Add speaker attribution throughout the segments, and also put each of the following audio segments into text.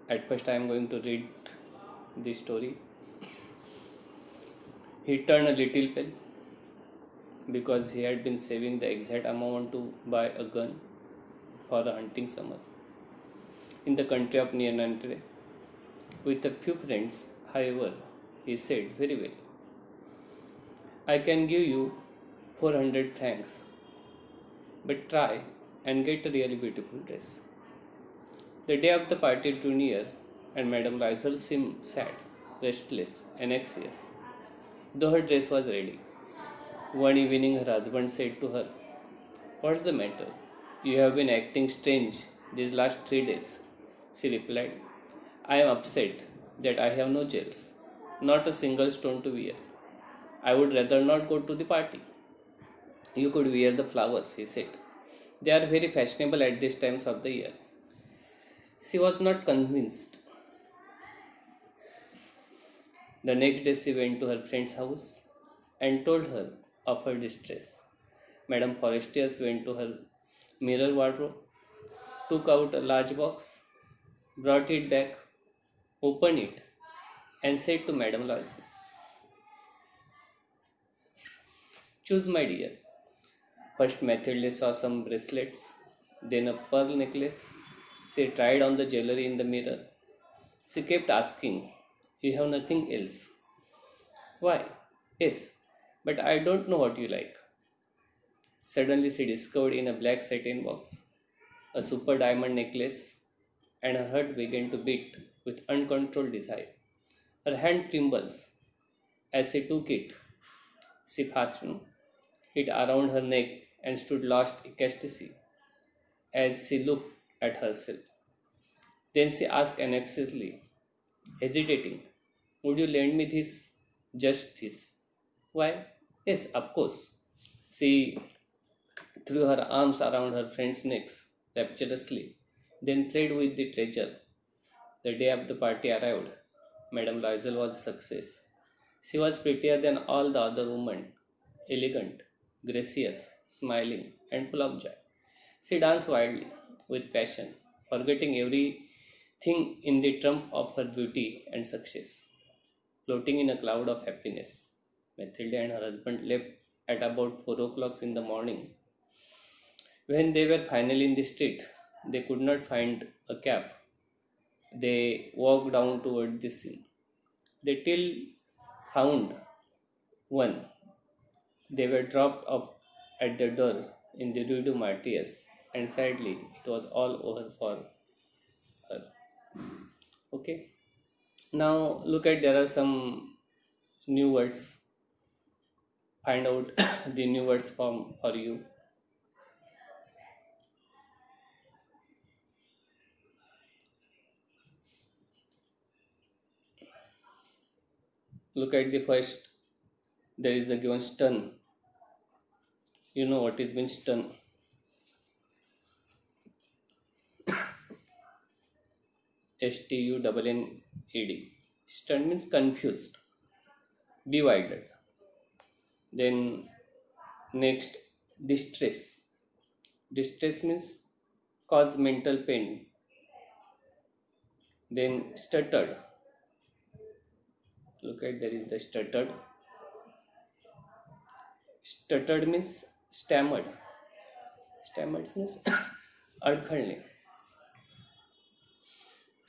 Speaker 1: At first, I am going to read the story. He turned a little pale because he had been saving the exact amount to buy a gun for a hunting summer in the country of near Nantre. With a few friends, however, he said very well, I can give you 400 francs, but try and get a really beautiful dress. The day of the party drew near, and Madame Loisel seemed sad, restless, and anxious, though her dress was ready. One evening, her husband said to her, what's the matter? You have been acting strange these last 3 days. She replied, I am upset that I have no jewels, not a single stone to wear. I would rather not go to the party. You could wear the flowers, he said. They are very fashionable at these times of the year. She was not convinced. The next day she went to her friend's house and told her of her distress. Madame Forestiers went to her mirror wardrobe, took out a large box, brought it back, opened it, and said to Madame Loisel, choose, my dear. First, Mathilde saw some bracelets, then a pearl necklace. She tried on the jewelry in the mirror. She kept asking, you have nothing else? Why? Yes, but I don't know what you like. Suddenly, she discovered in a black satin box a super diamond necklace, and her heart began to beat with uncontrolled desire. Her hand trembles as she took it. She fastened it around her neck and stood lost in ecstasy as she looked at herself. Then she asked anxiously, hesitating, would you lend me this? Just this. Why? Yes, of course. She threw her arms around her friend's necks rapturously, then played with the treasure. The day of the party arrived. Madame Loisel was a success. She was prettier than all the other women, elegant, gracious, smiling, and full of joy. She danced wildly, with passion, forgetting everything in the trump of her beauty and success, floating in a cloud of happiness. Mathilde and her husband left at about 4 o'clock in the morning. When they were finally in the street, they could not find a cab. They walked down toward the scene. They till found one. They were dropped up at the door in the Rue du Martyrs, and sadly, it was all over for her. Okay. Now look at there are some new words. Find out the new words for you. Look at the first. There is the given stun. You know what is mean stun. STUNNED. Stun means confused, bewildered. Then next, distress. Distress means cause mental pain. Then stuttered. Look at there is the stuttered. Stuttered means stammered. Stammered means अडखळणे.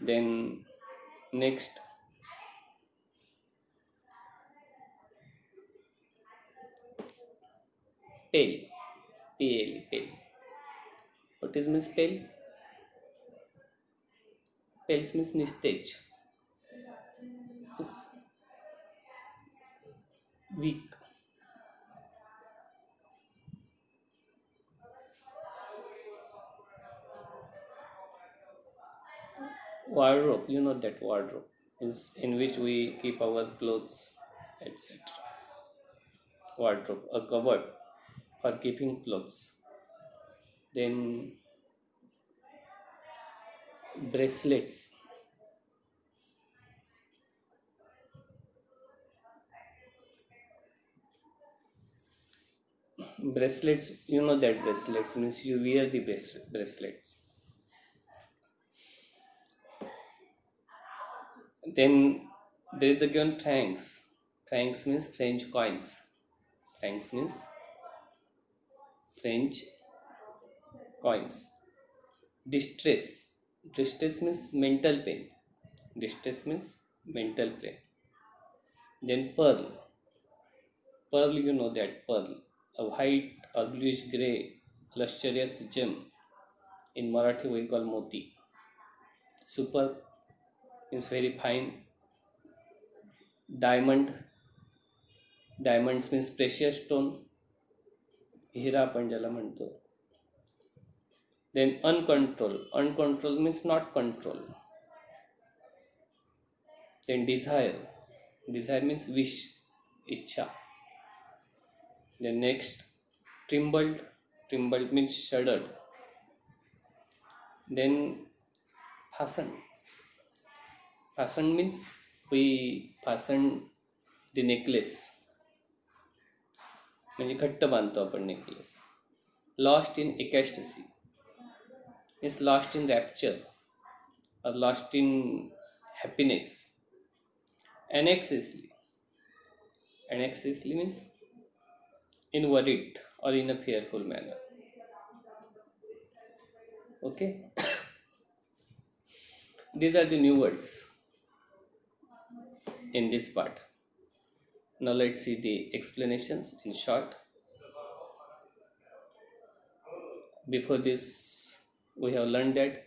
Speaker 1: Then next, pale. Pale, pale. What is means pale? Pale means nistage. Is weak. Wardrobe, you know that wardrobe is in which we keep our clothes, etc. Wardrobe, a cupboard for keeping clothes. Then bracelets. Bracelets, you know that bracelets means you wear the bracelets. Then there is the given francs. Francs means French coins. Francs means French coins. Distress. Distress means mental pain. Distress means mental pain. Then pearl. Pearl, you know that pearl. A white or bluish grey lustrous gem. In Marathi we call moti. Super is very fine. Diamond. Diamonds means precious stone. हिरा आपण ज्याला म्हणतो. Then uncontrol. Uncontrol means not control. Then desire. Desire means wish, ichha. Then next, trembled. Trembled means shuddered. Then fasten. Fasten means we fasten the necklace. म्हणजे घट्ट बांधतो आपण necklace. Lost in ecstasy means lost in rapture or lost in happiness. Annexiously. Annexiously means in worried or in a fearful manner. Okay. These are the new words in this part. Now let's see the explanations in short. Before this, we have learned that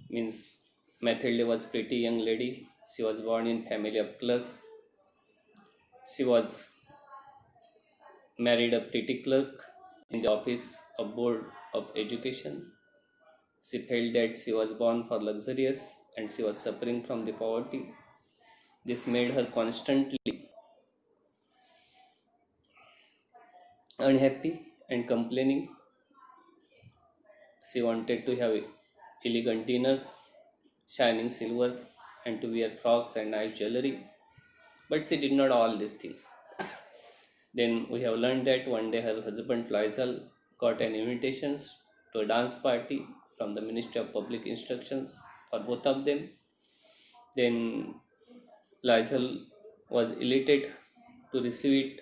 Speaker 1: means Mathilde was pretty young lady. She was born in family of clerks. She was married a pretty clerk in the office of board of education. She felt that she was born for luxurious and she was suffering from the poverty. This made her constantly unhappy and complaining. She wanted to have elegant dinners, shining silvers, and to wear frocks and nice jewelry. But she did not all these things. Then we have learned that one day her husband Loisel got an invitation to a dance party from the Ministry of Public Instructions for both of them. Then Loisel was elated to receive it,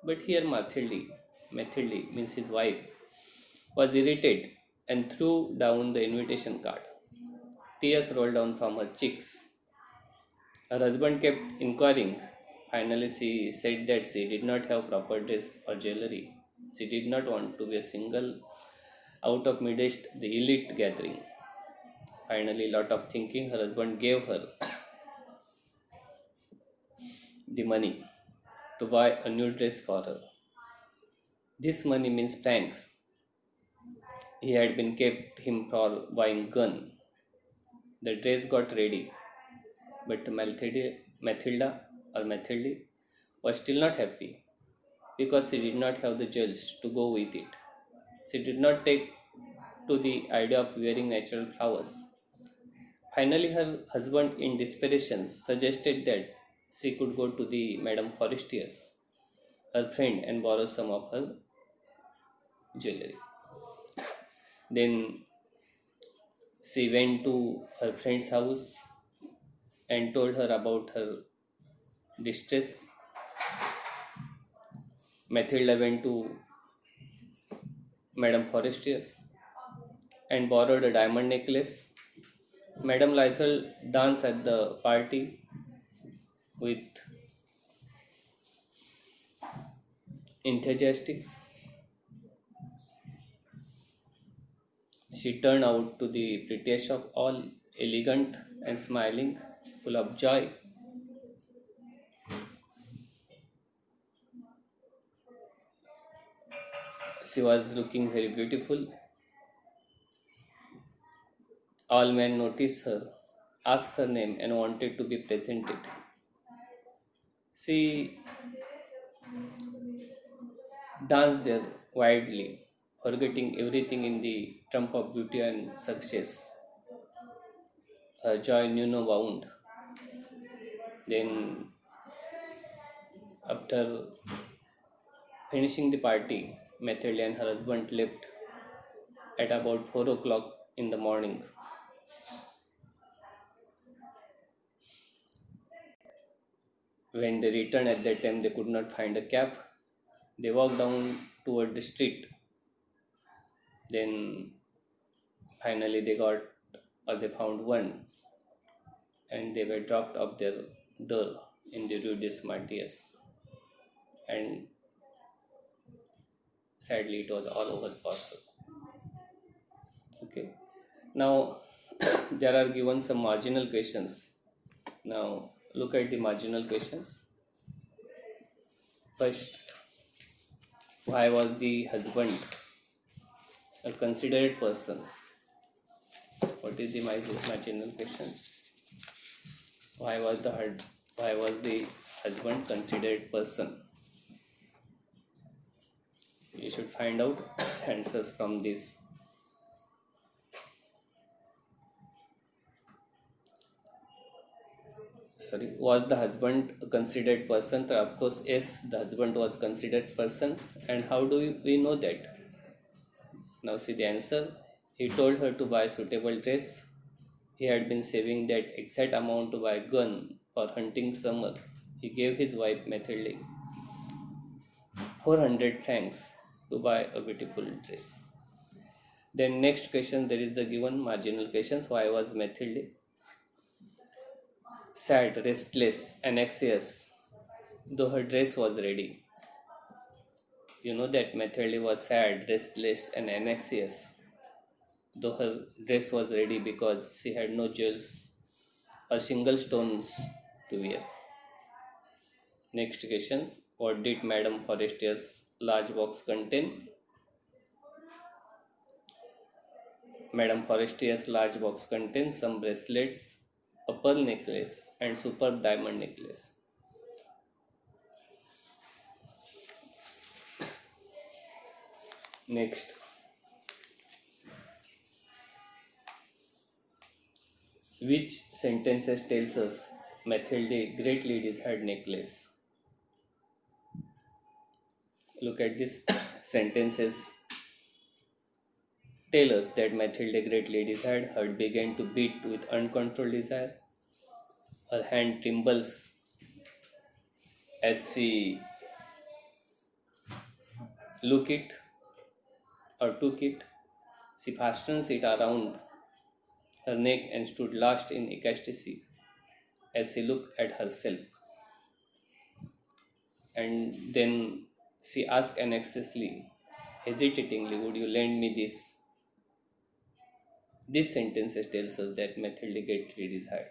Speaker 1: but here Mathilde means his wife, was irritated and threw down the invitation card. Tears rolled down from her cheeks. Her husband kept inquiring. Finally, she said that she did not have proper dress or jewelry. She did not want to be a single out of midst the elite gathering. Finally, lot of thinking, her husband gave her the money to buy a new dress for her. This money means francs. He had been kept him for buying gun. The dress got ready, but Mathilde was still not happy because she did not have the jewels to go with it. She did not take to the idea of wearing natural flowers. Finally, her husband, in desperation, suggested that she could go to the Madame Forestier's, her friend, and borrow some of her jewelry. Then she went to her friend's house and told her about her distress. Mathilde went to Madame Forestier's and borrowed a diamond necklace. Madame Loisel danced at the party with enthusiastics. She turned out to the prettiest of all, elegant and smiling, full of joy. She was looking very beautiful. All men noticed her, asked her name, and wanted to be presented. She danced there widely, forgetting everything in the trump of beauty and success. Her joy knew no bound. Then, after finishing the party, Mathilde and her husband left at about 4 o'clock in the morning. When they returned at that time, they could not find a cab. They walked down toward the street. Then finally they found one, and they were dropped off their door in the Rue des Martyrs. And sadly, it was all over for her. Okay. Now, there are given some marginal questions. Now, look at the marginal questions. First, why was the husband a considerate person? What is the marginal question? Why was the husband considerate person? You should find out answers from this. Sorry, was the husband a considered person? So of course, yes, the husband was considered persons. And how do we know that? Now see the answer. He told her to buy suitable dress. He had been saving that exact amount to buy a gun for hunting summer. He gave his wife Mathilde 400 francs to buy a beautiful dress. Then next question, there is the given marginal questions. Why was Mathilde sad, restless, and anxious, though her dress was ready? You know that Mathilde was sad, restless, and anxious, though her dress was ready because she had no jewels or single stones to wear. Next questions. What did Madame Forestier's large box contain? Madame Forestier's large box contains some bracelets, a pearl necklace, and superb diamond necklace. Next, which sentences tells us Mathilde greatly desired necklace? Look at this sentences tell us that Mathilde greatly desired. Heart began to beat with uncontrolled desire. Her hand trembles as she look it or took it. She fastens it around her neck and stood lost in ecstasy as she looked at herself. And then she asked anxiously, hesitatingly, would you lend me this? This sentence tells us that Mathilde greatly desired.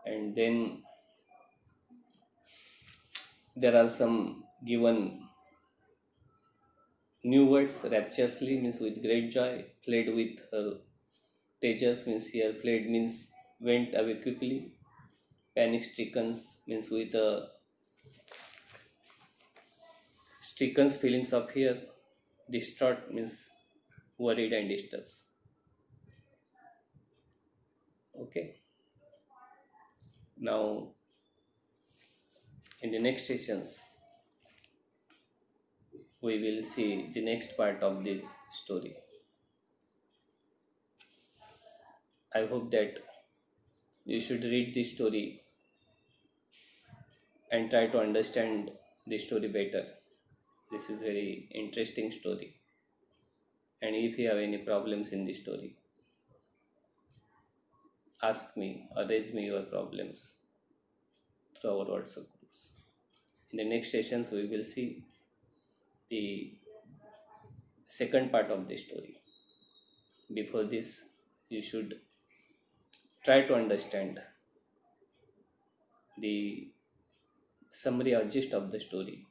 Speaker 1: And then there are some given new words. Rapturously means with great joy. Fled with her tejas means here fled means went away quickly. Panic stricken means with a stricken feelings of fear. Distraught means worried and disturbed. Okay. Now in the next sessions we will see the next part of this story. I hope that you should read this story and try to understand the story better. This is very interesting story. And if you have any problems in the story, ask me or raise me your problems through our WhatsApp groups. In the next sessions, we will see the second part of the story. Before this, you should try to understand the summary or gist of the story